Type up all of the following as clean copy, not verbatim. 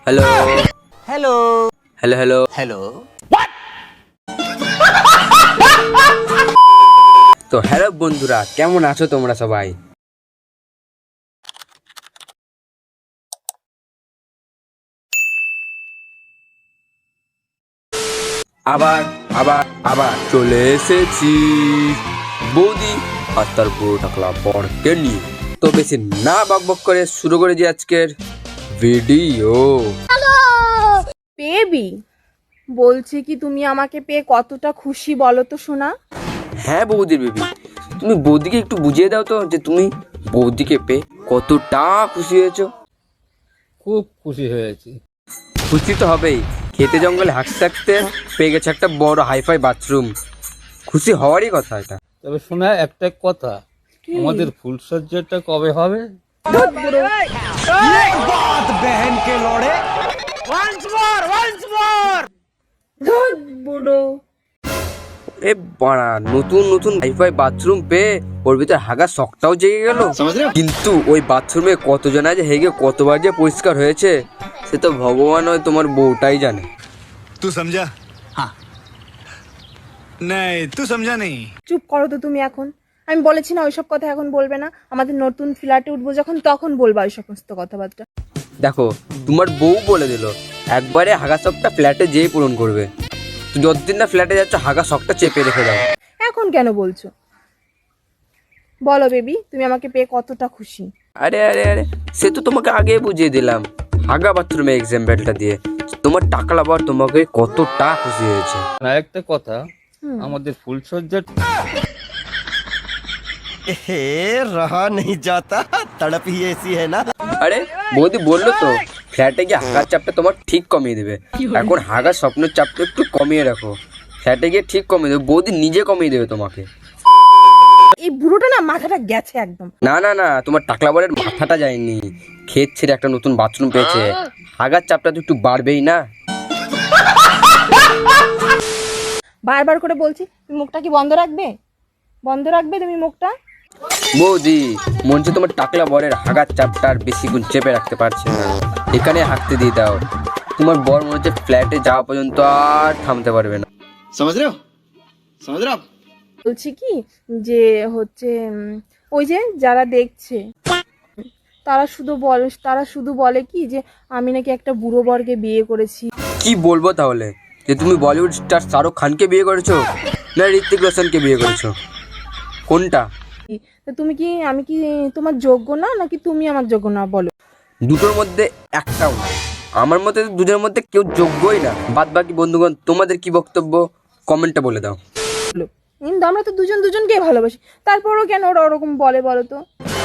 Hello hello hello hello hello. তো hello বন্ধুরা, কেমন আছো তোমরা সবাই? আবার আবার আবার চলে এসেছি বৌদি আর তার পুরো টাকলা বরকে নিয়ে। তো বেশি না বকবক করে শুরু করে দিই আজকের ভিডিও। বেবি, বলছি কি তুমি আমাকে পেয়ে কতটা খুশি বলো তো শোনা। হ্যাঁ বৌদির বেবি, তুমি বৌদিকে একটু বুঝিয়ে দাও তো যে তুমি বৌদিকে পেয়ে কতটা খুশি হয়েছো। খুব খুশি হয়েছি। খুশি তো হবেই, খেতে জঙ্গলে হাঁটতে হাঁটতে পেয়ে গেছে একটা বড় হাইফাই বাথরুম। খুশি হওয়ারই কথা এটা। তবে শোনা একটা কথা, আমাদের ফুলসজ্জাটা কবে হবে? বুড়ো এ বাড়া, নতুন নতুন হাইফাই বাথরুম পেয়ে ওর ভিতরে হাগার শখটাও জেগে গেল। কিন্তু ওই বাথরুমে কতজন আছে হেগে কতবার যে পরিষ্কার হয়েছে সে তো ভগবান হয় তোমার বউটাই জানে। तू समझा? हाँ नहीं तू समझा नहीं। চুপ করো তো তুমি এখন। আমি বলেছি না ওইসব কথা এখন বলবে না, আমাদের নতুন ফ্ল্যাটে উঠবো যখন তখন বলবা ওই সমস্ত কথাবার্তা। দেখো, তোমার বউ বলে দিল একবারে হাগা শখটা ফ্ল্যাটে যেই পূরণ করবে। তো যতদিন না ফ্ল্যাটে যাচ্ছ হাগা শখটা চেপে রেখে দাও। এখন কেন বলছো? বলো বেবি, তুমি আমাকে পেয়ে কতটা খুশি। আরে আরে আরে, সে তো তোমাকে আগে বুঝিয়ে দিলাম হাগা বাথরুমে এক্সাম্পলটা দিয়ে। তোমার টাকা লাভার তোমাকে কতটা খুশি হয়েছে। আর একটা কথা, আমাদের ফুলসজ্জা रहा नहीं जाता, तड़प ही ऐसी है ना। আরে বৌদি বললো তো ফ্ল্যাটে গিয়ে হাগার চাপটা তোমার ঠিক কমিয়ে দেবে। এখন হাগার স্বপ্নের চাপটা একটু কমিয়ে রাখো, ফ্ল্যাটে গিয়ে ঠিক কমিয়ে দেবে। বৌদি নিজে কমিয়ে দেবে তোমাকে। এই বুড়োটা না মাথাটা গেছে একদম। না না না, তোমার টাকলাবারের মাথাটা যায়নি, ক্ষেত ছেড়ে একটা নতুন বাথরুম পেয়েছে, হাগার চাপটা তো একটু বাড়বেই না। বারবার করে বলছি তুমি মুখটা কি বন্ধ রাখবে? বন্ধ রাখবে তুমি মুখটা? বৌদি মনে হচ্ছে তোমার টাকলা বরের হাগার চাপটা আর বেশিক্ষণ চেপে রাখতে পারছে না, এখানে হাঁকতে দিয়ে দাও। তোমার বর মনে হচ্ছে ফ্ল্যাটে যাওয়া পর্যন্ত আর থামতে পারবে না। समझ रहे हो? समझ रहे हो आप? বলছি কি যে হচ্ছে ওই যে যারা দেখছে তারা শুধু বলে কি যে আমি নাকি একটা বুড়ো বরকে বিয়ে করেছি। কি বলবো তাহলে, যে তুমি বলিউড স্টার শাহরুখ খানকে বিয়ে করেছো না ঋত্বিক রোশনকে বিয়ে করেছো? কোনটা? তো আমি কি তোমার যোগ্য না, নাকি তুমি আমার যোগ্য না? বলো। দুটোর মধ্যে একটাও না। আমার মতে তো দুজনের মধ্যে কেউ যোগ্যই না। বাদ বাকি বন্ধুগণ তোমাদের কি বক্তব্য কমেন্টে বলে দাও। কিন্তু আমরা তো দুজনকে ভালোবাসি, তারপরও কেন ওরা ওরকম বলে বলো তো?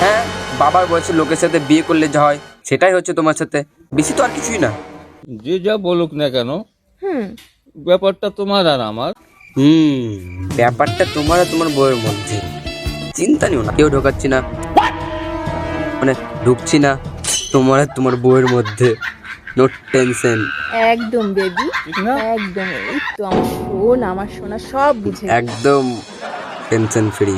হ্যাঁ, বাবার বয়সে লোকের সাথে বিয়ে করলে যা হয় সেটাই হচ্ছে তোমার সাথে, বেশি তো আর কিছুই না। যে যা বলুক না কেন, হুম ব্যাপারটা তোমার আর আমার। ব্যাপারটা তোমার আর তোমার বউয়ের মধ্যে। চিন্তা নিও না, কেউ ঢোকাচ্ছি না, মানে ঢুকছি না তোমার আর তোমার বউয়ের মধ্যে। No tension. একদম বেবি, ঠিক না? একদম। এই তো আমার সোনা সব বুঝে গেছে। একদম টেনশন ফ্রি।